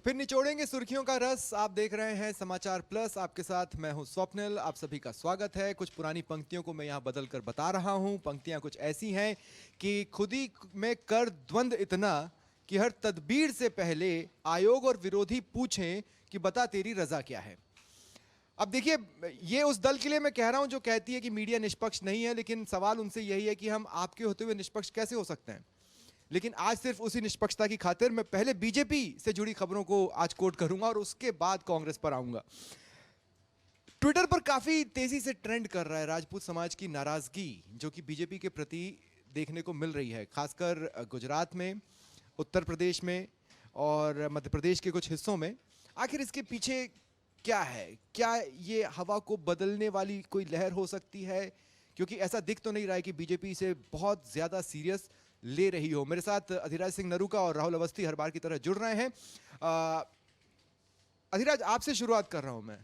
फिर निचोड़ेंगे सुर्खियों का रस। आप देख रहे हैं समाचार प्लस, आपके साथ मैं हूं स्वप्निल। आप सभी का स्वागत है। कुछ पुरानी पंक्तियों को मैं यहां बदल कर बता रहा हूं। पंक्तियां कुछ ऐसी हैं कि खुद ही में कर द्वंद इतना कि हर तदबीर से पहले आयोग और विरोधी पूछें कि बता तेरी रजा क्या है। अब देखिए, ये उस दल के लिए मैं कह रहा हूं जो कहती है कि मीडिया निष्पक्ष नहीं है, लेकिन सवाल उनसे यही है कि हम आपके होते हुए निष्पक्ष कैसे हो सकते हैं। लेकिन आज सिर्फ उसी निष्पक्षता की खातिर मैं पहले बीजेपी से जुड़ी खबरों को आज कोट करूंगा और उसके बाद कांग्रेस पर आऊंगा। ट्विटर पर काफी तेजी से ट्रेंड कर रहा है राजपूत समाज की नाराजगी जो कि बीजेपी के प्रति देखने को मिल रही है, खासकर गुजरात में, उत्तर प्रदेश में और मध्य प्रदेश के कुछ हिस्सों में। आखिर इसके पीछे क्या है? क्या ये हवा को बदलने वाली कोई लहर हो सकती है? क्योंकि ऐसा दिख तो नहीं रहा है कि बीजेपी से बहुत ज्यादा सीरियस ले रही हो। मेरे साथ अधिराज सिंह नरूका और राहुल अवस्थी हर बार की तरह जुड़ रहे हैं। अधिराज, आपसे शुरुआत कर रहा हूं मैं।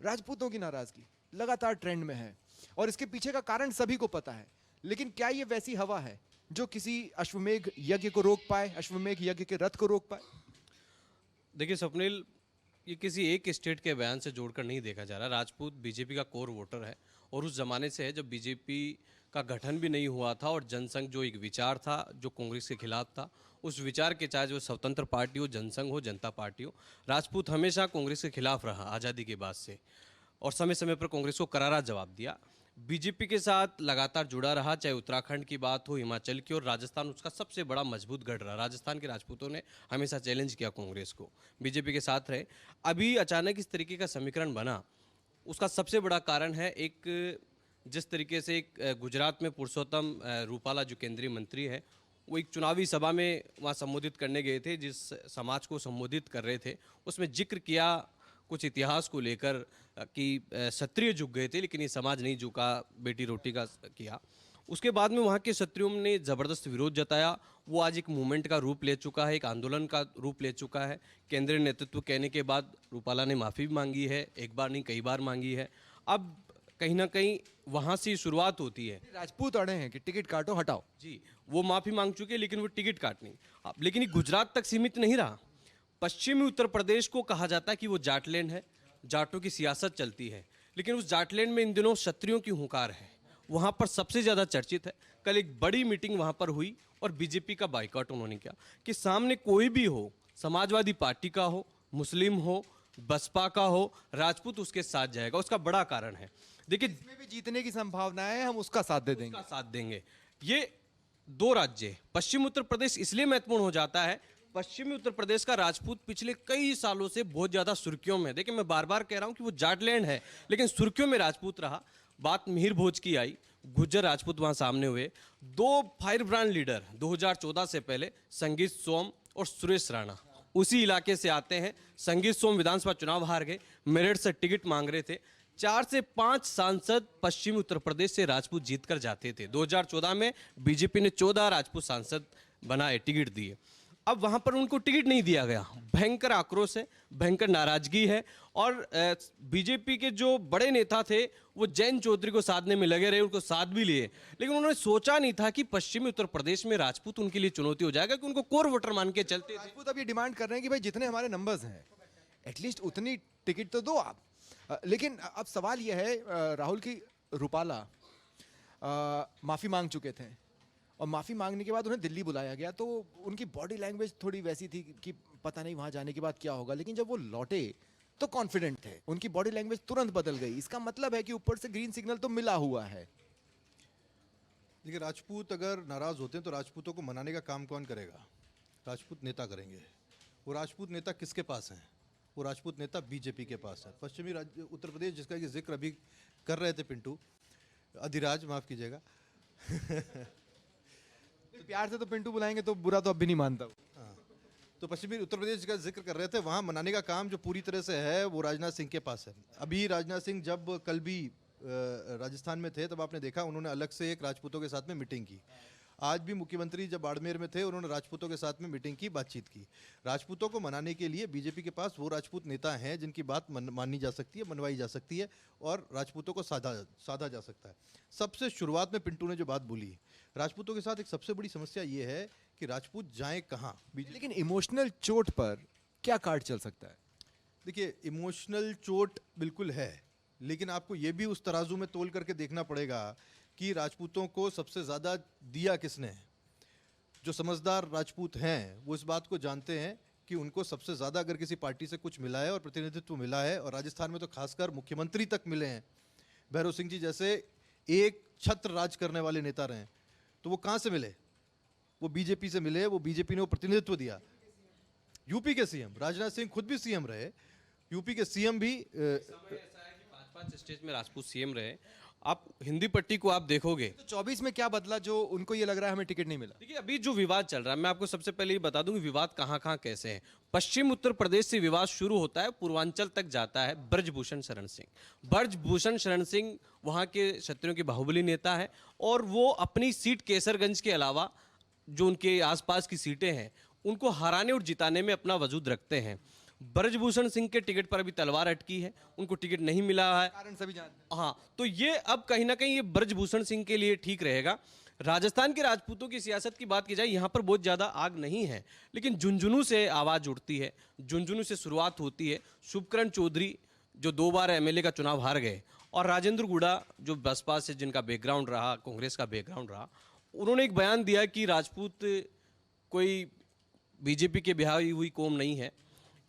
राजपूतों की नाराजगी लगातार ट्रेंड में है और इसके पीछे का कारण सभी को पता है, लेकिन क्या ये वैसी हवा है जो किसी अश्वमेघ यज्ञ को रोक पाए, अश्वमेघ यज्ञ के रथ को रोक पाए? देखिए स्वप्निल, ये किसी एक स्टेट के बयान से जोड़कर नहीं देखा जा रहा। राजपूत बीजेपी का कोर वोटर है और उस जमाने से है जब बीजेपी का गठन भी नहीं हुआ था और जनसंघ जो एक विचार था जो कांग्रेस के खिलाफ था, उस विचार के चाहे जो स्वतंत्र पार्टी हो, जनसंघ हो, जनता पार्टी हो, राजपूत हमेशा कांग्रेस के खिलाफ रहा आज़ादी के बाद से और समय समय पर कांग्रेस को करारा जवाब दिया। बीजेपी के साथ लगातार जुड़ा रहा, चाहे उत्तराखंड की बात हो, हिमाचल की, और राजस्थान उसका सबसे बड़ा मजबूत गढ़ रहा। राजस्थान के राजपूतों ने हमेशा चैलेंज किया कांग्रेस को, बीजेपी के साथ रहे। अभी अचानक इस तरीके का समीकरण बना, उसका सबसे बड़ा कारण है एक जिस तरीके से एक गुजरात में पुरुषोत्तम रूपाला जो केंद्रीय मंत्री है, वो एक चुनावी सभा में वहाँ संबोधित करने गए थे। जिस समाज को संबोधित कर रहे थे उसमें जिक्र किया कुछ इतिहास को लेकर कि क्षत्रिय झुक गए थे लेकिन ये समाज नहीं झुका, बेटी रोटी का किया। उसके बाद में वहाँ के क्षत्रियों ने ज़बरदस्त विरोध जताया। वो आज एक मूवमेंट का रूप ले चुका है, एक आंदोलन का रूप ले चुका है। केंद्रीय नेतृत्व कहने के बाद रूपाला ने माफ़ी भी मांगी है, एक बार नहीं कई बार मांगी है। अब कहीं ना कहीं वहाँ से शुरुआत होती है। राजपूत अड़े हैं कि टिकट काटो हटाओ। जी, वो माफ़ी मांग चुके लेकिन वो टिकट काटनी। अब लेकिन ये गुजरात तक सीमित नहीं रहा। पश्चिमी उत्तर प्रदेश को कहा जाता है कि वो जाटलैंड है, जाटों की सियासत चलती है, लेकिन उस जाटलैंड में इन दिनों क्षत्रियों की हुंकार है, वहाँ पर सबसे ज़्यादा चर्चित है। कल एक बड़ी मीटिंग वहाँ पर हुई और बीजेपी का बाइकआउट उन्होंने किया कि सामने कोई भी हो, समाजवादी पार्टी का हो, मुस्लिम हो, बसपा का हो, राजपूत उसके साथ जाएगा। उसका बड़ा कारण है, देखिए, इसमें भी जीतने की संभावना है, हम उसका साथ दे देंगे। उसका साथ देंगे। ये दो राज्य पश्चिम उत्तर प्रदेश इसलिए महत्वपूर्ण हो जाता है। पश्चिमी उत्तर प्रदेश का राजपूत पिछले कई सालों से बहुत ज्यादा सुर्खियों में, देखिए मैं बार बार कह रहा हूं कि वो जाटलैंड है लेकिन सुर्खियों में राजपूत रहा। बात मिहिर भोज की आई, गुज्जर राजपूत वहां सामने हुए। दो फायर ब्रांड लीडर 2014 से पहले संगीत सोम और सुरेश राणा उसी इलाके से आते हैं। संगीत सोम विधानसभा चुनाव हार गए, मेरठ से टिकट मांग रहे थे। 4 से 5 सांसद पश्चिमी उत्तर प्रदेश से राजपूत जीतकर जाते थे। 2014 में बीजेपी ने 14 राजपूत सांसद बनाए, टिकट दिए। अब वहां पर उनको टिकट नहीं दिया गया। भयंकर आक्रोश है, भयंकर नाराजगी है और बीजेपी के जो बड़े नेता थे वो जैन चौधरी को साधने में लगे रहे, उनको साथ भी लिए, लेकिन उन्होंने सोचा नहीं था कि पश्चिमी उत्तर प्रदेश में राजपूत उनके लिए चुनौती हो जाएगा, कि उनको कोर वोटर मान के चलते थे। राजपूत अब ये डिमांड कर रहे हैं कि भाई जितने हमारे नंबर्स हैं एटलीस्ट उतनी टिकट तो दो आप। लेकिन अब सवाल यह है राहुल की रूपाला माफी मांग चुके थे और माफी मांगने के बाद उन्हें दिल्ली बुलाया गया, तो उनकी बॉडी लैंग्वेज थोड़ी वैसी थी कि पता नहीं वहां जाने के बाद क्या होगा। लेकिन जब वो लौटे तो कॉन्फिडेंट थे, उनकी बॉडी लैंग्वेज तुरंत बदल गई। इसका मतलब है कि ऊपर से ग्रीन सिग्नल तो मिला हुआ है। देखिए, राजपूत अगर नाराज होते हैं तो राजपूतों को मनाने का काम कौन करेगा? राजपूत नेता करेंगे। वो राजपूत नेता किसके पास हैं? वो राजपूत नेता बीजेपी के पास है। पश्चिमी राज्य उत्तर प्रदेश जिसका कि जिक्र अभी कर रहे थे पिंटू, अधिराज माफ कीजिएगा तो प्यार से तो पिंटू बुलाएंगे तो बुरा तो अब भी नहीं मानता। हाँ, तो पश्चिमी उत्तर प्रदेश का जिक्र कर रहे थे, वहाँ मनाने का काम जो पूरी तरह से है वो राजनाथ सिंह के पास है। अभी राजनाथ सिंह जब कल भी राजस्थान में थे तब आपने देखा उन्होंने अलग से एक राजपूतों के साथ में मीटिंग की। आज भी मुख्यमंत्री जब बाड़मेर में थे उन्होंने राजपूतों के साथ में मीटिंग की, बातचीत की। राजपूतों को मनाने के लिए बीजेपी के पास वो राजपूत नेता हैं जिनकी बात मानी जा सकती है, मनवाई जा सकती है और राजपूतों को साधा जा सकता है। सबसे शुरुआत में पिंटू ने जो बात बोली, राजपूतों के साथ एक सबसे बड़ी समस्या ये है कि राजपूत जाएं कहाँ। लेकिन इमोशनल चोट पर क्या कार्ड चल सकता है? देखिए, इमोशनल चोट बिल्कुल है, लेकिन आपको ये भी उस तराजू में तोल करके देखना पड़ेगा कि राजपूतों को सबसे ज़्यादा दिया किसने है। जो समझदार राजपूत हैं वो इस बात को जानते हैं कि उनको सबसे ज़्यादा अगर किसी पार्टी से कुछ मिला है और प्रतिनिधित्व मिला है, और राजस्थान में तो खासकर मुख्यमंत्री तक मिले हैं, भैरव सिंह जी जैसे एक छत्र राज करने वाले नेता रहे हैं, तो वो कहाँ से मिले? वो बीजेपी से मिले, वो बीजेपी ने वो प्रतिनिधित्व दिया। यूपी के सीएम राजनाथ सिंह खुद भी सीएम रहे, यूपी के सीएम भी समय ऐसा है कि 5-5 स्टेट में राजपूत सीएम रहे। आप हिंदी पट्टी को आप देखोगे, तो 24 में क्या बदला जो उनको ये लग रहा है हमें टिकट नहीं मिला? देखिए अभी जो विवाद चल रहा है, मैं आपको सबसे पहले ये बता दूं कि विवाद कहाँ कहाँ कैसे है। पश्चिम उत्तर प्रदेश से विवाद शुरू होता है, पूर्वांचल तक जाता है। ब्रजभूषण शरण सिंह, ब्रजभूषण शरण सिंह वहाँ के क्षत्रियों के बाहुबली नेता है, और वो अपनी सीट केसरगंज के अलावा जो उनके आसपास की सीटें हैं उनको हराने और जिताने में अपना वजूद रखते हैं। ब्रजभूषण सिंह के टिकट पर अभी तलवार अटकी है, उनको टिकट नहीं मिला है। कारण सभी जानते हैं। हाँ, तो ये अब कहीं ना कहीं ये ब्रजभूषण सिंह के लिए ठीक रहेगा। राजस्थान के राजपूतों की सियासत की बात की जाए, यहाँ पर बहुत ज़्यादा आग नहीं है, लेकिन झुंझुनू से आवाज़ उठती है, झुंझुनू से शुरुआत होती है। शुभकरण चौधरी जो 2 बार एमएलए का चुनाव हार गए, और राजेंद्र गुड़ा जो बसपा से जिनका बैकग्राउंड रहा, कांग्रेस का बैकग्राउंड रहा, उन्होंने एक बयान दिया कि राजपूत कोई बीजेपी के ब्याही हुई कौम नहीं है,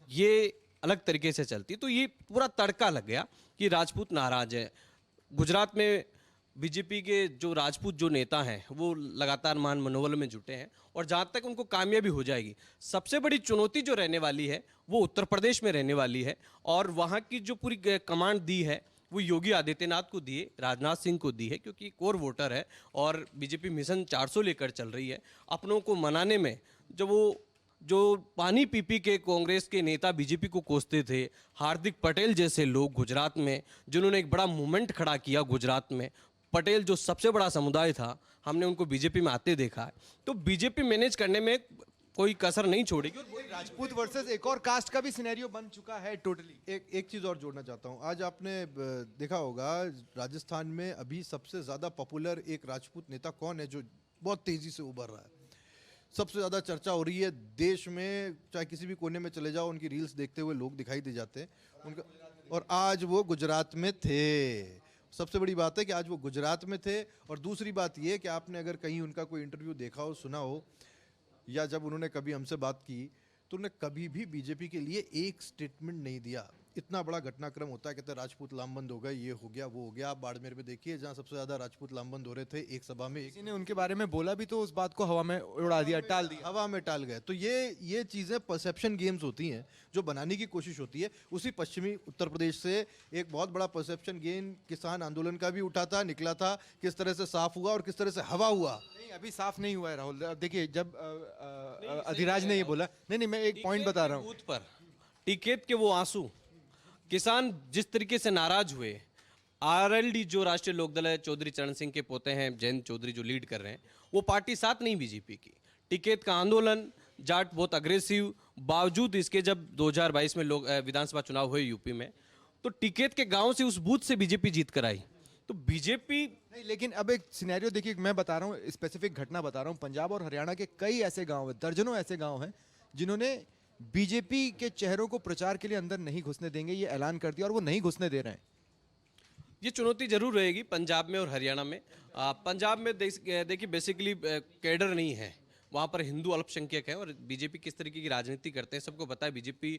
ये अलग तरीके से चलती। तो ये पूरा तड़का लग गया कि राजपूत नाराज है। गुजरात में बीजेपी के जो राजपूत जो नेता हैं वो लगातार मान मनोबल में जुटे हैं, और जहाँ तक उनको कामयाबी हो जाएगी, सबसे बड़ी चुनौती जो रहने वाली है वो उत्तर प्रदेश में रहने वाली है। और वहाँ की जो पूरी कमांड दी है वो योगी आदित्यनाथ को दिए, राजनाथ सिंह को दी है, क्योंकि कोर वोटर है और बीजेपी मिशन 400 लेकर चल रही है। अपनों को मनाने में जब वो जो पानी पी पी के कांग्रेस के नेता बीजेपी को कोसते थे, हार्दिक पटेल जैसे लोग गुजरात में, जिन्होंने एक बड़ा मूवमेंट खड़ा किया गुजरात में, पटेल जो सबसे बड़ा समुदाय था, हमने उनको बीजेपी में आते देखा है। तो बीजेपी मैनेज करने में कोई कसर नहीं छोड़ेगी। और वही राजपूत वर्सेस एक और कास्ट का भी सिनेरियो बन चुका है टोटली। एक चीज़ और जोड़ना चाहता हूँ। आज आपने देखा होगा राजस्थान में अभी सबसे ज़्यादा पॉपुलर एक राजपूत नेता कौन है जो बहुत तेज़ी से उभर रहा है, सबसे ज़्यादा चर्चा हो रही है देश में, चाहे किसी भी कोने में चले जाओ उनकी रील्स देखते हुए लोग दिखाई दे जाते हैं उनका। और आज वो गुजरात में थे। सबसे बड़ी बात है कि आज वो गुजरात में थे। और दूसरी बात ये कि आपने अगर कहीं उनका कोई इंटरव्यू देखा हो, सुना हो, या जब उन्होंने कभी हमसे बात की, तो उन्होंने कभी भी बीजेपी के लिए एक स्टेटमेंट नहीं दिया। इतना बड़ा घटनाक्रम होता है, कहते हैं राजपूत लामबंद हो गए, ये हो गया, वो हो गया। आप बाड़मेर में देखिए जहाँ सबसे ज़्यादा राजपूत लामबंद हो रहे थे, एक सभा में किसी ने उनके बारे में बोला भी तो उस बात को हवा में उड़ा दिया, टाल दिया। हवा में टाल गए। तो ये चीज़ें परसेप्शन गेम्स होती हैं जो बनाने की कोशिश होती है। उसी पश्चिमी उत्तर प्रदेश से एक बहुत बड़ा परसेप्शन गेम किसान आंदोलन का भी उठा था, निकला था, किस तरह से साफ हुआ और किस तरह से हवा हुआ। नहीं, अभी साफ नहीं हुआ है राहुल। अब देखिए, जब अधिराज ने ये बोला, नहीं, मैं एक पॉइंट बता रहा हूँ। बूथ पर टिकैत के वो आंसू, किसान जिस तरीके से नाराज हुए, आरएलडी जो राष्ट्रीय लोकदल है, चौधरी चरण सिंह के पोते हैं जयंत चौधरी जो लीड कर रहे हैं, वो पार्टी साथ नहीं बीजेपी की। टिकैत का आंदोलन, जाट बहुत अग्रेसिव, बावजूद इसके जब 2022 में लोग विधानसभा चुनाव हुए यूपी में, तो टिकैत के गांव से उस बूथ से बीजेपी जीत कर आई। तो बीजेपी नहीं, लेकिन अब एक सिनेरियो देखिए, मैं बता रहा हूँ, स्पेसिफिक घटना बता रहा हूँ। पंजाब और हरियाणा के कई ऐसे गांव हैं, दर्जनों ऐसे गांव हैं जिन्होंने बीजेपी के चेहरों को प्रचार के लिए अंदर नहीं घुसने देंगे, ये ऐलान कर दिया, और वो नहीं घुसने दे रहे हैं। ये चुनौती जरूर रहेगी पंजाब में और हरियाणा में। पंजाब में देखिए बेसिकली कैडर नहीं है, वहाँ पर हिंदू अल्पसंख्यक हैं, और बीजेपी किस तरीके की राजनीति करते हैं सबको पता है। बीजेपी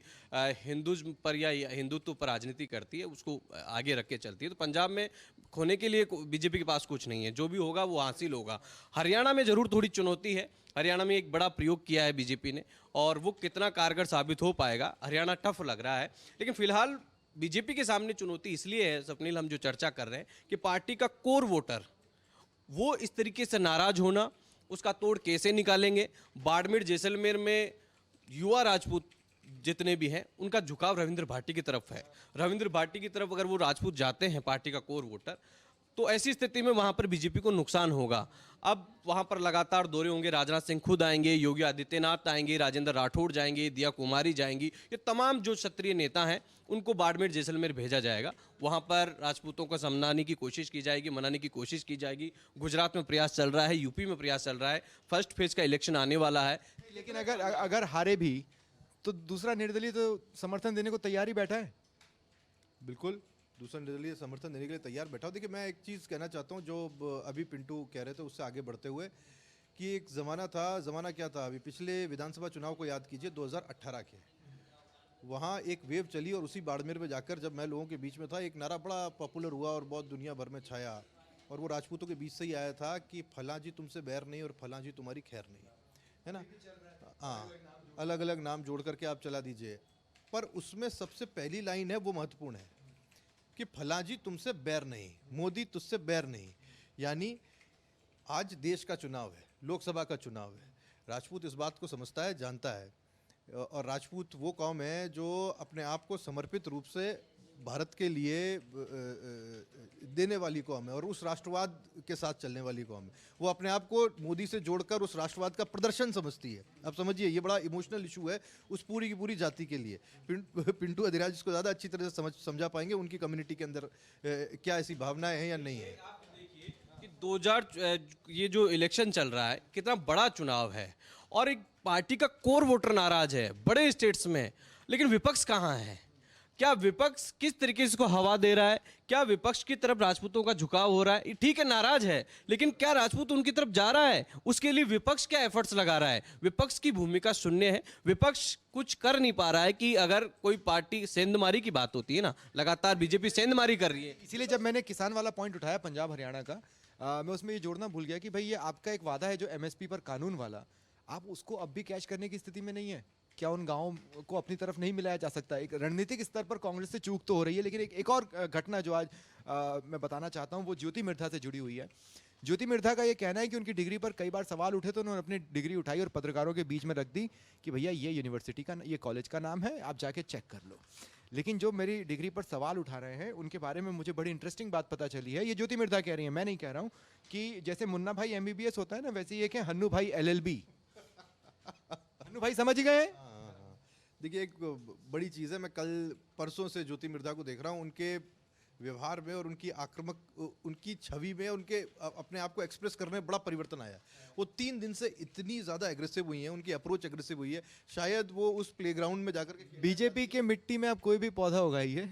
हिंदुज़्म पर या हिंदुत्व पर राजनीति करती है, उसको आगे रख के चलती है। तो पंजाब में खोने के लिए बीजेपी के पास कुछ नहीं है, जो भी होगा वो हासिल होगा। हरियाणा में जरूर थोड़ी चुनौती है। हरियाणा में एक बड़ा प्रयोग किया है बीजेपी ने, और वो कितना कारगर साबित हो पाएगा, हरियाणा टफ लग रहा है। लेकिन फिलहाल बीजेपी के सामने चुनौती इसलिए है स्वप्निल, हम जो चर्चा कर रहे हैं कि पार्टी का कोर वोटर वो इस तरीके से नाराज होना, उसका तोड़ कैसे निकालेंगे। बाड़मेर जैसलमेर में युवा राजपूत जितने भी हैं उनका झुकाव रविंद्र भाटी की तरफ है। रविंद्र भाटी की तरफ अगर वो राजपूत जाते हैं पार्टी का कोर वोटर, तो ऐसी स्थिति में वहां पर बीजेपी को नुकसान होगा। अब वहां पर लगातार दौरे होंगे, राजनाथ सिंह खुद आएंगे, योगी आदित्यनाथ आएंगे, राजेंद्र राठौड़ जाएंगे, दिया कुमारी जाएंगी, ये तमाम जो क्षत्रिय नेता हैं उनको बाड़मेर जैसलमेर भेजा जाएगा। वहां पर राजपूतों को समझाने की कोशिश की जाएगी, मनाने की कोशिश की जाएगी। गुजरात में प्रयास चल रहा है, यूपी में प्रयास चल रहा है, फर्स्ट फेज का इलेक्शन आने वाला है। लेकिन अगर हारे भी तो दूसरा निर्दलीय तो समर्थन देने को तैयार ही बैठा है। बिल्कुल दूसरा निर्दलीय समर्थन देने के लिए तैयार बैठा हूँ। देखिए मैं एक चीज़ कहना चाहता हूँ जो अभी पिंटू कह रहे थे उससे आगे बढ़ते हुए, कि एक ज़माना था, ज़माना क्या था, अभी पिछले विधानसभा चुनाव को याद कीजिए 2018 के, वहाँ एक वेव चली और उसी बाड़मेर में जाकर जब मैं लोगों के बीच में था एक नारा बड़ा पॉपुलर हुआ और बहुत दुनिया भर में छाया, और वो राजपूतों के बीच से ही आया था कि फलां जी तुमसे बैर नहीं और फलां जी तुम्हारी खैर नहीं, है ना। हाँ, अलग अलग नाम जोड़ करके आप चला दीजिए, पर उसमें सबसे पहली लाइन है वो महत्वपूर्ण है कि फलां जी तुमसे बैर नहीं, मोदी तुझसे बैर नहीं। यानी आज देश का चुनाव है, लोकसभा का चुनाव है, राजपूत इस बात को समझता है, जानता है, और राजपूत वो कौम है जो अपने आप को समर्पित रूप से भारत के लिए देने वाली कौम है और उस राष्ट्रवाद के साथ चलने वाली कौम है। वो अपने आप को मोदी से जोड़कर उस राष्ट्रवाद का प्रदर्शन समझती है। अब समझिए ये बड़ा इमोशनल इशू है उस पूरी की पूरी जाति के लिए। पिंटू अधिराज इसको ज़्यादा अच्छी तरह से समझा पाएंगे, उनकी कम्युनिटी के अंदर क्या ऐसी भावनाएं हैं या नहीं है। कि 2000 ये जो इलेक्शन चल रहा है कितना बड़ा चुनाव है और एक पार्टी का कोर वोटर नाराज है बड़े स्टेट्स में, लेकिन विपक्ष कहाँ है? क्या विपक्ष किस तरीके से इसको हवा दे रहा है? क्या विपक्ष की तरफ राजपूतों का झुकाव हो रहा है? ठीक है, नाराज है, लेकिन क्या राजपूत उनकी तरफ जा रहा है? उसके लिए विपक्ष क्या एफर्ट्स लगा रहा है? विपक्ष की भूमिका शून्य है। विपक्ष कुछ कर नहीं पा रहा है कि अगर कोई पार्टी सेंधमारी की बात होती है ना, लगातार बीजेपी सेंधमारी कर रही है। इसीलिए जब मैंने किसान वाला पॉइंट उठाया पंजाब हरियाणा का, मैं उसमें ये जोड़ना भूल गया कि भाई ये आपका एक वादा है जो एमएसपी पर कानून वाला, आप उसको अब भी कैच करने की स्थिति में नहीं है। क्या उन गाँव को अपनी तरफ नहीं मिलाया जा सकता? एक रणनीतिक स्तर पर कांग्रेस से चूक तो हो रही है, लेकिन एक और घटना जो आज मैं बताना चाहता हूँ वो ज्योति मिर्धा से जुड़ी हुई है। ज्योति मिर्धा का ये कहना है कि उनकी डिग्री पर कई बार सवाल उठे तो उन्होंने अपनी डिग्री उठाई और पत्रकारों के बीच में रख दी कि भैया ये यूनिवर्सिटी का, ये कॉलेज का नाम है, आप जाके चेक कर लो। लेकिन जो मेरी डिग्री पर सवाल उठा रहे हैं उनके बारे में मुझे बड़ी इंटरेस्टिंग बात पता चली है। ये ज्योति मिर्धा कह रही है, मैं नहीं कह रहा हूँ, कि जैसे मुन्ना भाई एमबीबीएस होता है ना, वैसे ही एक है हन्नू भाई एलएलबी। हन्नू भाई समझ गए? देखिए एक बड़ी चीज़ है, मैं कल परसों से ज्योति मिर्धा को देख रहा हूँ, उनके व्यवहार में और उनकी आक्रामक उनकी छवि में, उनके अपने आप को एक्सप्रेस करने में बड़ा परिवर्तन आया। वो 3 दिन से इतनी ज़्यादा एग्रेसिव हुई हैं, उनकी अप्रोच एग्रेसिव हुई है। शायद वो उस प्लेग्राउंड में जाकर के बीजेपी के मिट्टी में आप कोई भी पौधा उगाइए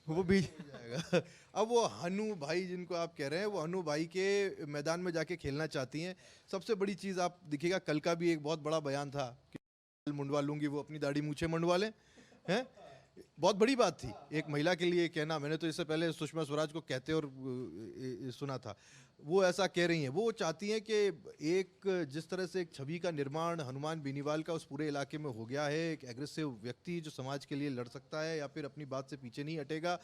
वो भी जाएगा। अब वो हनु भाई जिनको आप कह रहे हैं, वो हनु भाई के मैदान में जाके खेलना चाहती हैं। सबसे बड़ी चीज़ आप देखिएगा, कल का भी एक बहुत बड़ा बयान था कि मुंडवा लूंगी, वो अपनी दाढ़ी मूछे मंडवा लें, हैं। बहुत बड़ी बात थी एक महिला के लिए कहना। मैंने तो इससे पहले सुषमा स्वराज को कहते और सुना था, वो ऐसा कह रही हैं। वो चाहती हैं कि एक जिस तरह से एक छवि का निर्माण हनुमान बेनीवाल का उस पूरे इलाके में हो गया है, एक एग्रेसिव व्यक्ति जो समाज के लिए लड़ सकता है या फिर अपनी बात से पीछे नहीं हटेगा,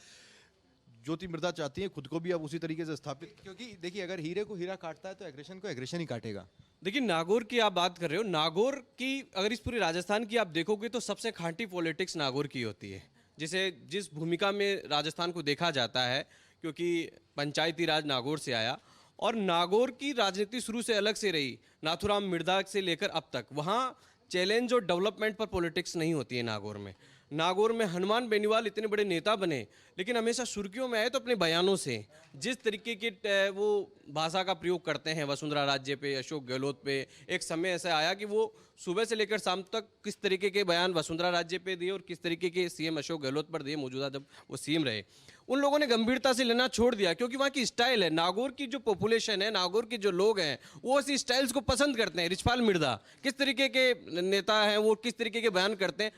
ज्योति मिर्धा चाहती हैं खुद को भी अब उसी तरीके से स्थापित। क्योंकि देखिए अगर हीरे को हीरा काटता है तो एग्रेशन को एग्रेशन ही काटेगा। देखिए नागौर की आप बात कर रहे हो, नागौर की अगर इस पूरे राजस्थान की आप देखोगे तो सबसे खांटी पॉलिटिक्स नागौर की होती है। जिस भूमिका में राजस्थान को देखा जाता है, क्योंकि पंचायती राज नागौर से आया और नागौर की राजनीति शुरू से अलग से रही, नाथुराम मिर्धा से लेकर अब तक। वहाँ चैलेंज और डेवलपमेंट पर पॉलिटिक्स नहीं होती है नागौर में। नागौर में हनुमान बेनीवाल इतने बड़े नेता बने, लेकिन हमेशा सुर्खियों में आए तो अपने बयानों से। जिस तरीके के वो भाषा का प्रयोग करते हैं वसुंधरा राज्य पे, अशोक गहलोत पे, एक समय ऐसा आया कि वो सुबह से लेकर शाम तक किस तरीके के बयान वसुंधरा राज्य पे दिए और किस तरीके के सीएम अशोक गहलोत पर दिए, मौजूदा जब वो सीएम रहे। उन लोगों ने गंभीरता से लेना छोड़ दिया, क्योंकि वहाँ की स्टाइल है। नागौर की जो पॉपुलेशन है, नागौर के जो लोग हैं, वो ऐसी स्टाइल्स को पसंद करते हैं। रिचपाल मिर्धा किस तरीके के नेता हैं, वो किस तरीके के बयान करते हैं।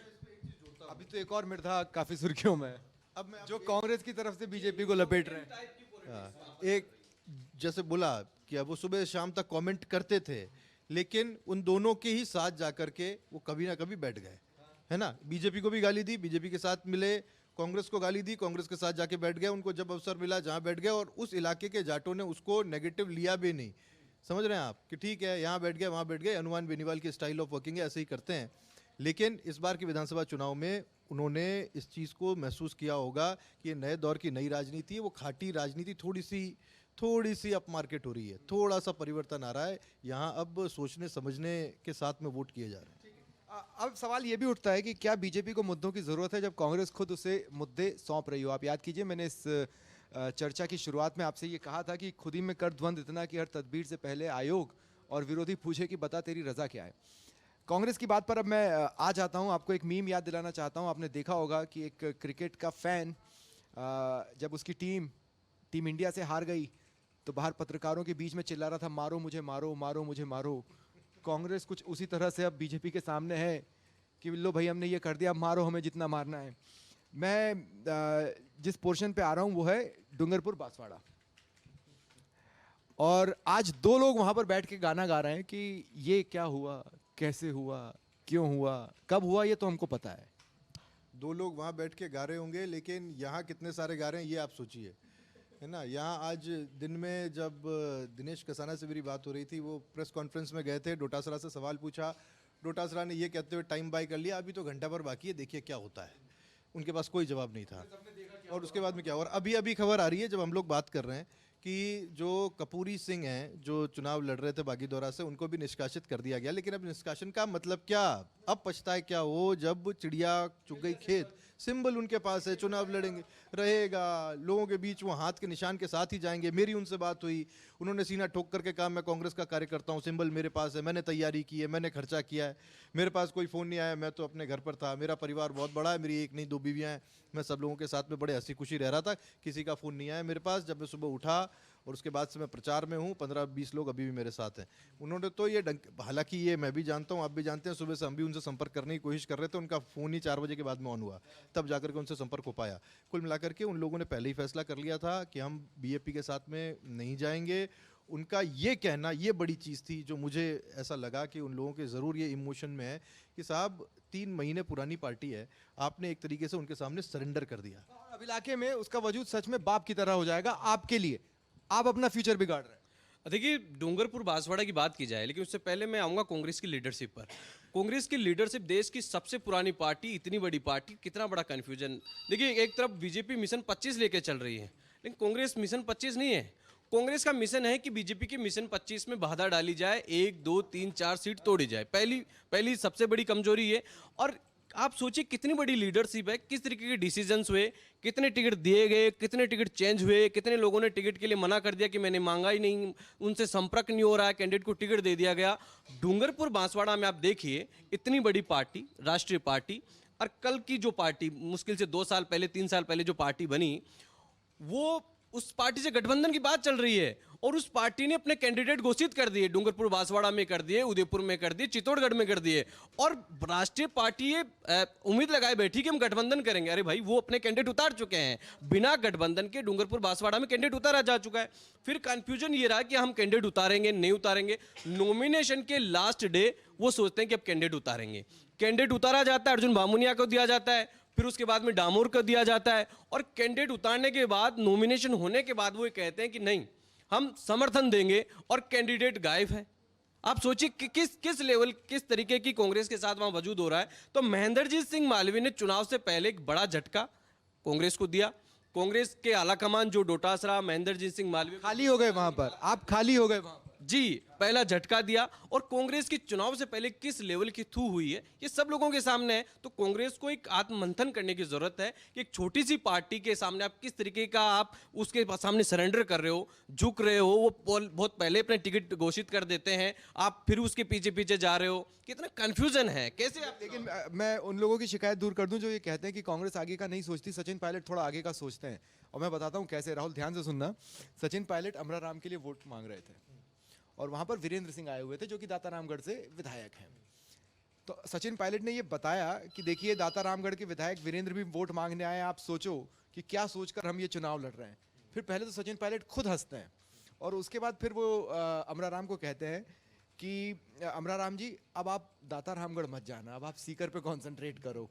अभी तो एक और मिर्धा काफी सुर्खियों में है, अब जो कांग्रेस की तरफ से बीजेपी को लपेट रहे हैं। एक जैसे बोला कि अब वो सुबह शाम तक कमेंट करते थे, लेकिन उन दोनों के ही साथ जाकर के वो कभी ना कभी बैठ गए, है ना। बीजेपी को भी गाली दी, बीजेपी के साथ मिले, कांग्रेस को गाली दी, कांग्रेस के साथ जाके बैठ गए। उनको जब अवसर मिला जहाँ बैठ गए, और उस इलाके के जाटों ने उसको नेगेटिव लिया भी नहीं। समझ रहे हैं आप कि ठीक है यहाँ बैठ गए वहाँ बैठ गए, हनुमान बेनीवाल की स्टाइल ऑफ वर्किंग है, ऐसे ही करते हैं। लेकिन इस बार के विधानसभा चुनाव में उन्होंने इस चीज़ को महसूस किया होगा कि ये नए दौर की नई राजनीति है। वो खाटी राजनीति थोड़ी सी अप मार्केट हो रही है, थोड़ा सा परिवर्तन आ रहा है यहाँ। अब सोचने समझने के साथ में वोट किए जा रहे हैं। अब सवाल ये भी उठता है कि क्या बीजेपी को मुद्दों की जरूरत है जब कांग्रेस खुद उसे मुद्दे सौंप रही हो। आप याद कीजिए, मैंने इस चर्चा की शुरुआत में आपसे ये कहा था कि खुद ही में कर द्वंद इतना कि हर तदबीर से पहले आयोग और विरोधी पूछे कि बता तेरी रजा क्या है। कांग्रेस की बात पर अब मैं आ जाता हूं। आपको एक मीम याद दिलाना चाहता हूं। आपने देखा होगा कि एक क्रिकेट का फैन जब उसकी टीम इंडिया से हार गई तो बाहर पत्रकारों के बीच में चिल्ला रहा था, मारो मुझे मारो, मारो मुझे मारो। कांग्रेस कुछ उसी तरह से अब बीजेपी के सामने है कि लो भाई हमने ये कर दिया, अब मारो हमें जितना मारना है। मैं जिस पोर्शन पे आ रहा हूं वो है डूंगरपुर बांसवाड़ा, और आज दो लोग वहां पर बैठ के गाना गा रहे हैं कि ये क्या हुआ, कैसे हुआ, क्यों हुआ, कब हुआ, ये तो हमको पता है। दो लोग वहाँ बैठ के गा रहे होंगे, लेकिन यहाँ कितने सारे गा रहे हैं ये आप सोचिए, है ना। यहाँ आज दिन में जब दिनेश कसाना से मेरी बात हो रही थी, वो प्रेस कॉन्फ्रेंस में गए थे, डोटासरा से सवाल पूछा, डोटासरा ने ये कहते हुए टाइम बाय कर लिया, अभी तो घंटा भर बाकी है, देखिए क्या होता है। उनके पास कोई जवाब नहीं था। और उसके बाद में क्या हुआ, और अभी अभी खबर आ रही है जब हम लोग बात कर रहे हैं कि जो कपूरी सिंह हैं जो चुनाव लड़ रहे थे बागीदौरा से, उनको भी निष्कासित कर दिया गया। लेकिन अब निष्कासन का मतलब क्या, अब पछताए क्या वो, जब चिड़िया चुग गई खेत, सिंबल उनके पास है, चुनाव लड़ेंगे, रहेगा, लोगों के बीच वो हाथ के निशान के साथ ही जाएंगे। मेरी उनसे बात हुई, उन्होंने सीना ठोक करके कहा मैं कांग्रेस का कार्यकर्ता हूँ, सिंबल मेरे पास है, मैंने तैयारी की है, मैंने खर्चा किया है, मेरे पास कोई फ़ोन नहीं आया, मैं तो अपने घर पर था, मेरा परिवार बहुत बड़ा है, मेरी एक नहीं दो बीवियाँ हैं, मैं सब लोगों के साथ में बड़े हंसी खुशी रह रहा था, किसी का फ़ोन नहीं आया मेरे पास। जब मैं सुबह उठा और उसके बाद से मैं प्रचार में हूँ, 15-20 लोग अभी भी मेरे साथ हैं। उन्होंने तो ये हालांकि ये मैं भी जानता हूँ, आप भी जानते हैं, सुबह से हम भी उनसे संपर्क करने की कोशिश कर रहे थे, उनका फ़ोन ही 4 बजे के बाद में ऑन हुआ, तब जाकर के उनसे संपर्क हो पाया। कुल मिलाकर के उन लोगों ने पहले ही फैसला कर लिया था कि हम बीएपी के साथ में नहीं जाएंगे। उनका ये कहना ये बड़ी चीज़ थी जो मुझे ऐसा लगा कि उन लोगों के ज़रूर ये इमोशन में है कि साहब 3 महीने पुरानी पार्टी है, आपने एक तरीके से उनके सामने सरेंडर कर दिया। अब इलाके में उसका वजूद सच में बाप की तरह हो जाएगा आपके लिए। आप अपना फ्यूचर बिगाड़ रहे हैं। देखिए, डूंगरपुर बांसवाड़ा की बात की जाए, लेकिन उससे पहले मैं आऊँगा कांग्रेस की लीडरशिप पर। कांग्रेस की लीडरशिप, देश की सबसे पुरानी पार्टी, इतनी बड़ी पार्टी, कितना बड़ा कन्फ्यूजन। देखिए, एक तरफ बीजेपी मिशन 25 लेके चल रही है, लेकिन कांग्रेस मिशन 25 नहीं है। कांग्रेस का मिशन है कि बीजेपी के मिशन 25 में बाधा डाली जाए, 1, 2, 3, 4 सीट तोड़ी जाए। पहली सबसे बड़ी कमजोरी है। और आप सोचिए कितनी बड़ी लीडरशिप है, किस तरीके के डिसीजंस हुए, कितने टिकट दिए गए, कितने टिकट चेंज हुए, कितने लोगों ने टिकट के लिए मना कर दिया कि मैंने मांगा ही नहीं, उनसे संपर्क नहीं हो रहा है, कैंडिडेट को टिकट दे दिया गया। डूंगरपुर बांसवाड़ा में आप देखिए, इतनी बड़ी पार्टी, राष्ट्रीय पार्टी, और कल की जो पार्टी, मुश्किल से 2 साल पहले 3 साल पहले जो पार्टी बनी, वो उस पार्टी से गठबंधन की बात चल रही है, और उस पार्टी ने अपने कैंडिडेट घोषित कर दिए, डूंगरपुर बांसवाड़ा में कर दिए, उदयपुर में कर दिए, चित्तौड़गढ़ में कर दिए। और राष्ट्रीय पार्टी ये उम्मीद लगाए बैठी कि हम गठबंधन करेंगे। अरे भाई, वो अपने कैंडिडेट उतार चुके हैं, बिना गठबंधन के डूंगरपुर बांसवाड़ा में कैंडिडेट उतारा जा चुका है। फिर कंफ्यूजन ये रहा कि हम कैंडिडेट उतारेंगे नहीं उतारेंगे। नॉमिनेशन के लास्ट डे वो सोचते हैं कि अब कैंडिडेट उतारेंगे, कैंडिडेट उतारा जाता है, अर्जुन बामुनिया को दिया जाता है, फिर उसके बाद में डामोर को दिया जाता है, और कैंडिडेट उतारने के बाद, नॉमिनेशन होने के बाद वो कहते हैं कि नहीं हम समर्थन देंगे, और कैंडिडेट गायब है। आप सोचिए कि किस लेवल, किस तरीके की कांग्रेस के साथ वहां वजूद हो रहा है। तो महेंद्रजीत सिंह मालवीय ने चुनाव से पहले एक बड़ा झटका कांग्रेस को दिया। कांग्रेस के आलाकमान जो डोटासरा, महेंद्रजीत सिंह मालवीय खाली हो गए वहां पर, आप खाली हो गए वहां पर। जी, पहला झटका दिया। और कांग्रेस की चुनाव से पहले किस लेवल की थू हुई है ये सब लोगों के सामने है। तो कांग्रेस को एक आत्ममंथन करने की जरूरत है कि एक छोटी सी पार्टी के सामने आप किस तरीके का, आप उसके सामने सरेंडर कर रहे हो, झुक रहे हो। वो बहुत पहले अपने टिकट घोषित कर देते हैं, आप फिर उसके पीछे पीछे जा रहे हो। कितना कंफ्यूजन है, कैसे आप। लेकिन मैं उन लोगों की शिकायत दूर कर दूं जो ये कहते हैं कि कांग्रेस आगे का नहीं सोचती, सचिन पायलट थोड़ा आगे का सोचते हैं। और मैं बताता हूं कैसे। राहुल, ध्यान से सुनना। सचिन पायलट अमरा राम के लिए वोट मांग रहे थे, और वहां पर वीरेंद्र सिंह आए हुए थे जो कि दाता रामगढ़ से विधायक हैं। तो सचिन पायलट ने ये बताया कि देखिए, दाता रामगढ़ के विधायक वीरेंद्र भी वोट मांगने आए, आप सोचो कि क्या सोचकर हम ये चुनाव लड़ रहे हैं। फिर पहले तो सचिन पायलट खुद हंसते हैं, और उसके बाद फिर वो अमरा राम को कहते हैं कि अमरा राम जी, अब आप दाता रामगढ़ मत जाना, अब आप सीकर पे कॉन्सेंट्रेट करो।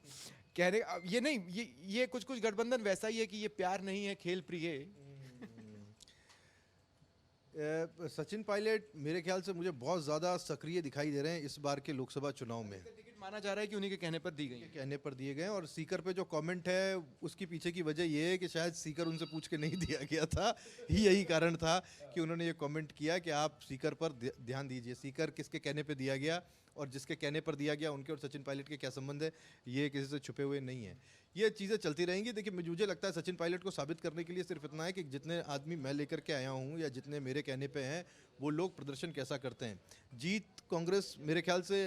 कहने ये नहीं, ये कुछ कुछ गठबंधन वैसा ही है कि ये प्यार नहीं है, खेल प्रिय। सचिन पायलट मेरे ख्याल से मुझे बहुत ज़्यादा सक्रिय दिखाई दे रहे हैं इस बार के लोकसभा चुनाव में। टिकट माना जा रहा है कि उन्हीं के कहने पर दी गई है। कहने पर दिए गए, और सीकर पे जो कमेंट है उसकी पीछे की वजह ये है कि शायद सीकर उनसे पूछ के नहीं दिया गया था। यही कारण था कि उन्होंने ये कमेंट किया कि आप सीकर पर ध्यान दीजिए। सीकर किसके कहने पे दिया गया, और जिसके कहने पर दिया गया उनके और सचिन पायलट के क्या संबंध है, ये किसी से छुपे हुए नहीं है। ये चीज़ें चलती रहेंगी। देखिए, मुझे लगता है सचिन पायलट को साबित करने के लिए सिर्फ इतना है कि जितने आदमी मैं लेकर के आया हूँ या जितने मेरे कहने पे हैं, वो लोग प्रदर्शन कैसा करते हैं। जीत कांग्रेस मेरे ख्याल से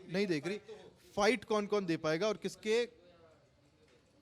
नहीं देख रही। फाइट कौन कौन दे पाएगा और किसके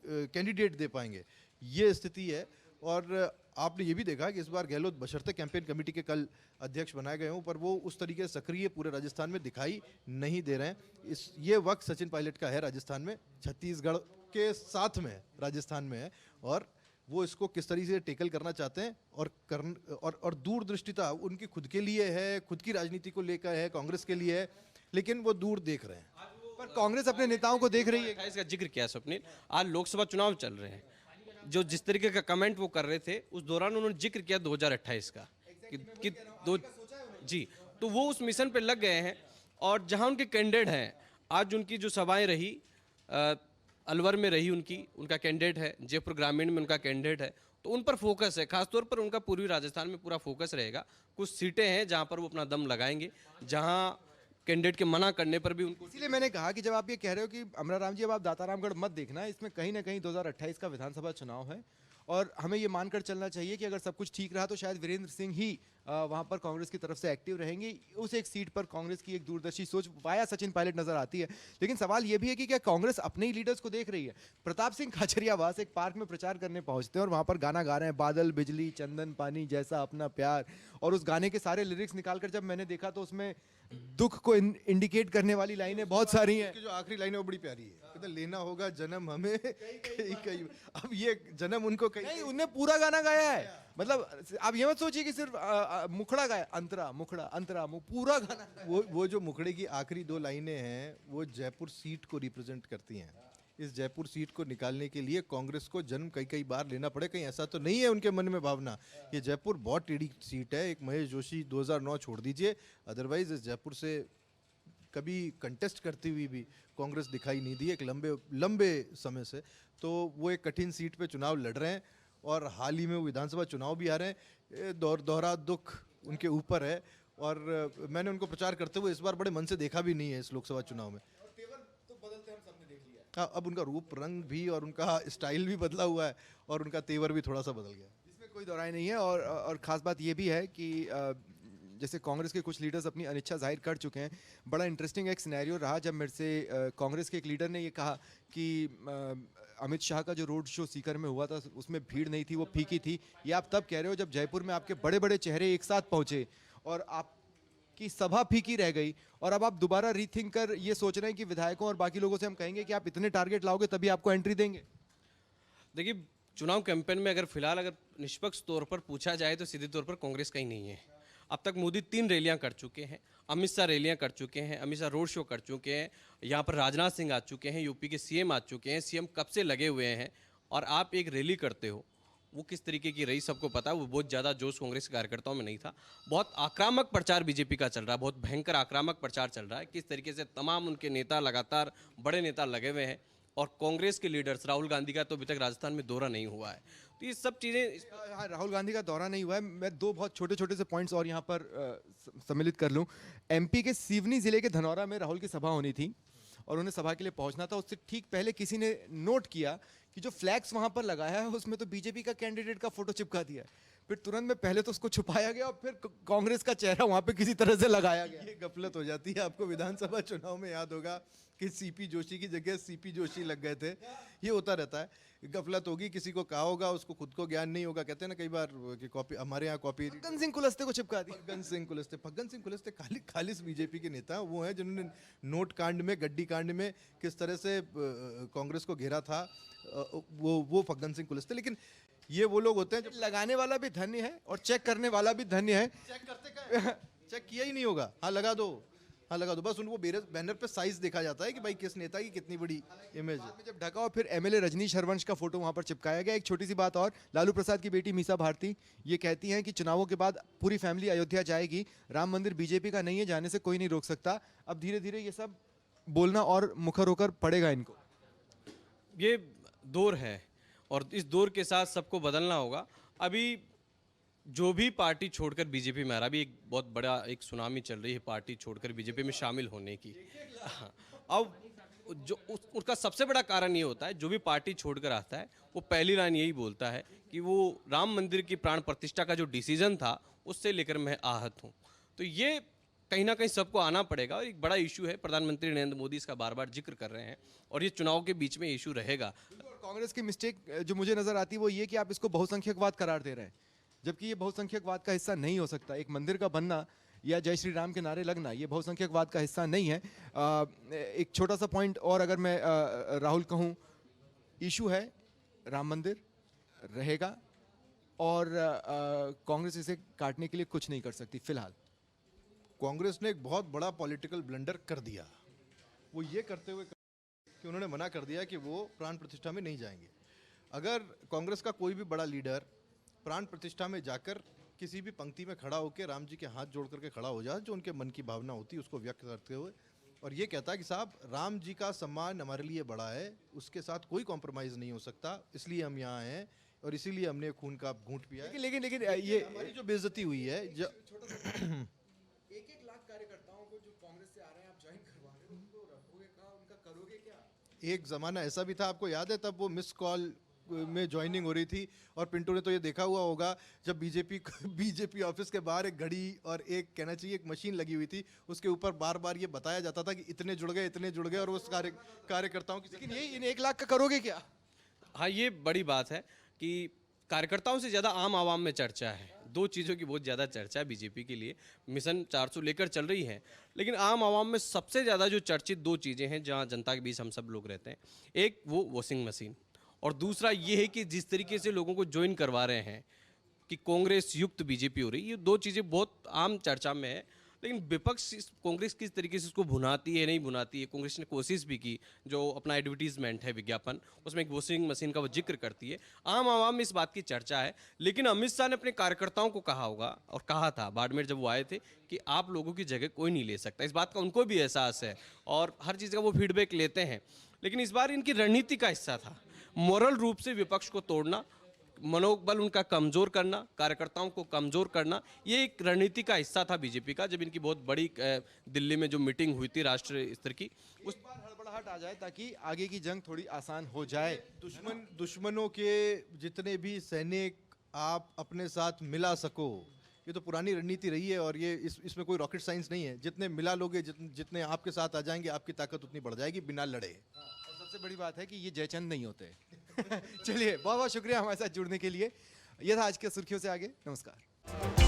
कैंडिडेट दे पाएंगे, ये स्थिति है। और आपने ये भी देखा कि इस बार गहलोत बशर्ते कैंपेन कमेटी के कल अध्यक्ष बनाए गए हों, पर वो उस तरीके से सक्रिय पूरे राजस्थान में दिखाई नहीं दे रहे हैं। ये वक्त सचिन पायलट का है राजस्थान में, छत्तीसगढ़ के साथ में राजस्थान में है, और वो इसको किस तरीके से टेकल करना चाहते हैं और दूरदृष्टिता उनकी खुद के लिए है, खुद की राजनीति को लेकर है, कांग्रेस के लिए है, लेकिन वो दूर देख रहे हैं। पर कांग्रेस अपने नेताओं को देख रही है। इसका जिक्र किया स्वप्निल, आज लोकसभा चुनाव चल रहे हैं, जो जिस तरीके का कमेंट वो कर रहे थे उस दौरान उन्होंने जिक्र किया 2028 का कि दो जी, तो वो उस मिशन पे लग गए हैं। और जहां उनके कैंडिडेट हैं, आज उनकी जो सभाएं रही, अलवर में रही उनका कैंडिडेट है, जयपुर ग्रामीण में उनका कैंडिडेट है, तो उन पर फोकस है। खासतौर पर उनका पूर्वी राजस्थान में पूरा फोकस रहेगा। कुछ सीटें हैं जहां पर वो अपना दम लगाएंगे, जहां कैंडिडेट के मना करने पर भी उनको। इसीलिए मैंने कहा कि जब आप ये कह रहे हो कि अमराराम जी अब आप दातारामगढ़ मत देखना, इसमें कहीं ना कहीं 2028 का विधानसभा चुनाव है और हमें ये मानकर चलना चाहिए कि अगर सब कुछ ठीक रहा तो शायद वीरेंद्र सिंह ही वहां पर कांग्रेस की तरफ से एक्टिव रहेंगे। उस एक सीट पर कांग्रेस की एक दूरदर्शी सोच वाया सचिन पायलट नजर आती है। लेकिन सवाल ये भी है कि क्या कांग्रेस अपने ही लीडर्स को देख रही है? प्रताप सिंह खाचरियावास एक पार्क में प्रचार करने पहुंचते हैं और वहां पर गाना गा रहे हैं, बादल बिजली चंदन पानी जैसा अपना प्यार, और उस गाने के सारे लिरिक्स निकालकर जब मैंने देखा तो उसमें दुख को इंडिकेट करने वाली लाइनें बहुत सारी हैं। जो आखिरी लाइन है वो बड़ी प्यारी है, कहते लेना होगा जन्म हमें कई कई। अब ये जन्म उनको कई नहीं, उनने पूरा गाना गाया है। मतलब आप ये मत सोचिए कि सिर्फ मुखड़ा गाया, अंतरा मुखड़ा अंतरा पूरा गाना। वो जो मुखड़े की आखिरी दो लाइनें हैं वो जयपुर सीट को रिप्रेजेंट करती हैं। इस जयपुर सीट को निकालने के लिए कांग्रेस को जन्म कई कई बार लेना पड़े, कहीं ऐसा तो नहीं है उनके मन में भावना। ये जयपुर बहुत टेढ़ी सीट है। एक महेश जोशी 2009 छोड़ दीजिए, अदरवाइज इस जयपुर से कभी कंटेस्ट करती हुई भी कांग्रेस दिखाई नहीं दी एक लंबे समय से। तो वो एक कठिन सीट पे चुनाव लड़ रहे हैं और हाल ही में वो विधानसभा चुनाव भी आ रहे हैं। दोहरा दुख उनके ऊपर है और मैंने उनको प्रचार करते हुए इस बार बड़े मन से देखा भी नहीं है इस लोकसभा चुनाव में। हाँ, अब उनका रूप रंग भी और उनका स्टाइल भी बदला हुआ है और उनका तेवर भी थोड़ा सा बदल गया। इसमें कोई दौराई नहीं है। और खास बात ये भी है कि जैसे कांग्रेस के कुछ लीडर्स अपनी अनिच्छा जाहिर कर चुके हैं। बड़ा इंटरेस्टिंग एक सिनेरियो रहा जब मेरे से कांग्रेस के एक लीडर ने ये कहा कि अमित शाह का जो रोड शो सीकर में हुआ था उसमें भीड़ नहीं थी, वो फीकी थी। ये आप तब कह रहे हो जब जयपुर में आपके बड़े बड़े चेहरे एक साथ पहुंचे और आपकी सभा फीकी रह गई, और अब आप दोबारा रीथिंक कर ये सोच रहे हैं कि विधायकों और बाकी लोगों से हम कहेंगे कि आप इतने टारगेट लाओगे तभी आपको एंट्री देंगे। देखिए, चुनाव कैंपेन में अगर फिलहाल अगर निष्पक्ष तौर पर पूछा जाए तो सीधे तौर पर कांग्रेस कहीं नहीं है। अब तक मोदी 3 रैलियां कर चुके हैं, अमित शाह रैलियां कर चुके हैं, अमित शाह रोड शो कर चुके हैं, यहाँ पर राजनाथ सिंह आ चुके हैं, यूपी के सीएम आ चुके हैं, सीएम कब से लगे हुए हैं। और आप एक रैली करते हो, वो किस तरीके की रही सबको पता है। वो बहुत ज़्यादा जोश कांग्रेस के कार्यकर्ताओं में नहीं था। बहुत आक्रामक प्रचार बीजेपी का चल रहा है, बहुत भयंकर आक्रामक प्रचार चल रहा है। किस तरीके से तमाम उनके नेता लगातार बड़े नेता लगे हुए हैं और कांग्रेस के लीडर्स, राहुल गांधी का तो अभी तक राजस्थान में दौरा नहीं हुआ है। तो ये सब चीज़ें, हाँ, राहुल गांधी का दौरा नहीं हुआ है। मैं 2 बहुत छोटे छोटे से पॉइंट्स और यहाँ पर सम्मिलित कर लूँ। एमपी के सिवनी जिले के धनौरा में राहुल की सभा होनी थी और उन्हें सभा के लिए पहुंचना था। उससे ठीक पहले किसी ने नोट किया कि जो फ्लैग्स वहां पर लगाया है उसमें तो बीजेपी का कैंडिडेट का फोटो चिपका दिया है। फिर तुरंत में पहले तो उसको छुपाया गया और फिर कांग्रेस का चेहरा वहां पे किसी तरह से लगाया गया। ये गफलत हो जाती है। आपको विधानसभा चुनाव में याद होगा कि सीपी जोशी की जगह सीपी जोशी लग गए थे। ये होता रहता है, गफलत होगी, किसी को कहा होगा, उसको खुद को ज्ञान नहीं होगा। कहते हैं ना कई बार कि कॉपी, हमारे यहाँ कॉपी फग्गन सिंह कुलस्ते को चिपका दिया। फग्गन सिंह कुलस्ते खालिस बीजेपी के नेता वो हैं जिन्होंने नोट कांड में, गड्डी कांड में किस तरह से कांग्रेस को घेरा था, वो फग्गन सिंह कुलस्ते। लेकिन ये वो लोग होते हैं जो लगाने वाला भी धन्य है और चेक करने वाला भी धन्य है। चेक करते क्या, चेक किया ही नहीं होगा, हाँ लगा दो, हाँ लगा दो, बस उनको बैनर पे साइज देखा जाता है कि भाई किस नेता की कितनी बड़ी इमेज है। जब ढका और फिर एमएलए रजनीश हरवंश का फोटो वहां पर चिपकाया गया। एक छोटी सी बात और, लालू प्रसाद की बेटी मीसा भारती ये कहती हैं कि चुनावों के बाद पूरी फैमिली अयोध्या जाएगी, राम मंदिर बीजेपी का नहीं है, जाने से कोई नहीं रोक सकता। अब धीरे धीरे ये सब बोलना और मुखर होकर पड़ेगा इनको। ये दौर है और इस दौर के साथ सबको बदलना होगा। अभी जो भी पार्टी छोड़कर बीजेपी में आ रहा, अभी एक बहुत बड़ा एक सुनामी चल रही है पार्टी छोड़कर बीजेपी में शामिल होने की। अब जो उसका सबसे बड़ा कारण ये होता है, जो भी पार्टी छोड़कर आता है वो पहली लाइन यही बोलता है कि वो राम मंदिर की प्राण प्रतिष्ठा का जो डिसीजन था उससे लेकर मैं आहत हूँ। तो ये कहीं ना कहीं सबको आना पड़ेगा और एक बड़ा इशू है, प्रधानमंत्री नरेंद्र मोदी इसका बार बार जिक्र कर रहे हैं और ये चुनाव के बीच में इशू रहेगा। और कांग्रेस की मिस्टेक जो मुझे नजर आती है वो ये कि आप इसको बहुसंख्यकवाद करार दे रहे हैं, जबकि ये बहुसंख्यकवाद का हिस्सा नहीं हो सकता। एक मंदिर का बनना या जय श्री राम के नारे लगना ये बहुसंख्यकवाद का हिस्सा नहीं है। एक छोटा सा पॉइंट और अगर मैं राहुल कहूँ, इशू है राम मंदिर रहेगा और कांग्रेस इसे काटने के लिए कुछ नहीं कर सकती फिलहाल। कांग्रेस ने एक बहुत बड़ा पॉलिटिकल ब्लंडर कर दिया, वो ये करते हुए कि उन्होंने मना कर दिया कि वो प्राण प्रतिष्ठा में नहीं जाएंगे। अगर कांग्रेस का कोई भी बड़ा लीडर प्राण प्रतिष्ठा में जाकर किसी भी पंक्ति में खड़ा होकर राम जी के हाथ जोड़ करके खड़ा हो जाए, जो उनके मन की भावना होती है उसको व्यक्त करते हुए, और ये कहता है कि साहब राम जी का सम्मान हमारे लिए बड़ा है, उसके साथ कोई कॉम्प्रोमाइज़ नहीं हो सकता, इसलिए हम यहाँ हैं और इसीलिए हमने खून का घूंट पिया है। लेकिन ये हमारी जो बेइज्जती हुई है, एक लाख कार्यकर्ताओं को जो कांग्रेस से आ रहे हैं आप ज्वाइन करवा रहे हो, उनको रखोगे कहाँ, उनका करोगे क्या? एक ज़माना ऐसा भी था, आपको याद है, तब वो मिस कॉल में ज्वाइनिंग हो रही थी और पिंटू ने तो ये देखा हुआ होगा जब बीजेपी ऑफिस के बाहर एक घड़ी और एक कहना चाहिए एक मशीन लगी हुई थी, उसके ऊपर बार बार ये बताया जाता था कि इतने जुड़ गए और उस कार्यकर्ताओं की। लेकिन ये इन 1 लाख का करोगे क्या? हाँ, ये बड़ी बात है कि कार्यकर्ताओं से ज़्यादा आम आवाम में चर्चा है। दो चीज़ों की बहुत ज़्यादा चर्चा है बीजेपी के लिए, मिशन 400 लेकर चल रही है, लेकिन आम आवाम में सबसे ज़्यादा जो चर्चित दो चीज़ें हैं जहाँ जनता के बीच हम सब लोग रहते हैं, एक वो वॉशिंग मशीन और दूसरा ये है कि जिस तरीके से लोगों को ज्वाइन करवा रहे हैं कि कांग्रेस युक्त बीजेपी हो रही है। ये दो चीज़ें बहुत आम चर्चा में है, लेकिन विपक्ष कांग्रेस किस तरीके से इसको भुनाती है नहीं भुनाती है। कांग्रेस ने कोशिश भी की, जो अपना एडवर्टीजमेंट है विज्ञापन, उसमें एक वॉशिंग मशीन का वो जिक्र करती है। आम आवाम में इस बात की चर्चा है, लेकिन अमित शाह ने अपने कार्यकर्ताओं को कहा होगा और कहा था बाड़मेर जब वो आए थे कि आप लोगों की जगह कोई नहीं ले सकता। इस बात का उनको भी एहसास है और हर चीज़ का वो फीडबैक लेते हैं, लेकिन इस बार इनकी रणनीति का हिस्सा था मोरल रूप से विपक्ष को तोड़ना, मनोबल उनका कमजोर करना, कार्यकर्ताओं को कमजोर करना। ये एक रणनीति का हिस्सा था बीजेपी का। जब इनकी बहुत बड़ी दिल्ली में जो मीटिंग हुई थी राष्ट्रीय स्तर की, उस बार हड़बड़ाहट आ जाए ताकि आगे की जंग थोड़ी आसान हो जाए। दुश्मनों के जितने भी सैनिक आप अपने साथ मिला सको, ये तो पुरानी रणनीति रही है और ये इसमें कोई रॉकेट साइंस नहीं है। जितने मिला लोगे, जितने आपके साथ आ जाएंगे, आपकी ताकत उतनी बढ़ जाएगी बिना लड़े। और सबसे बड़ी बात है कि ये जयचंद नहीं होते। चलिए, बहुत बहुत शुक्रिया हमारे साथ जुड़ने के लिए। यह था आज के सुर्खियों से आगे। नमस्कार।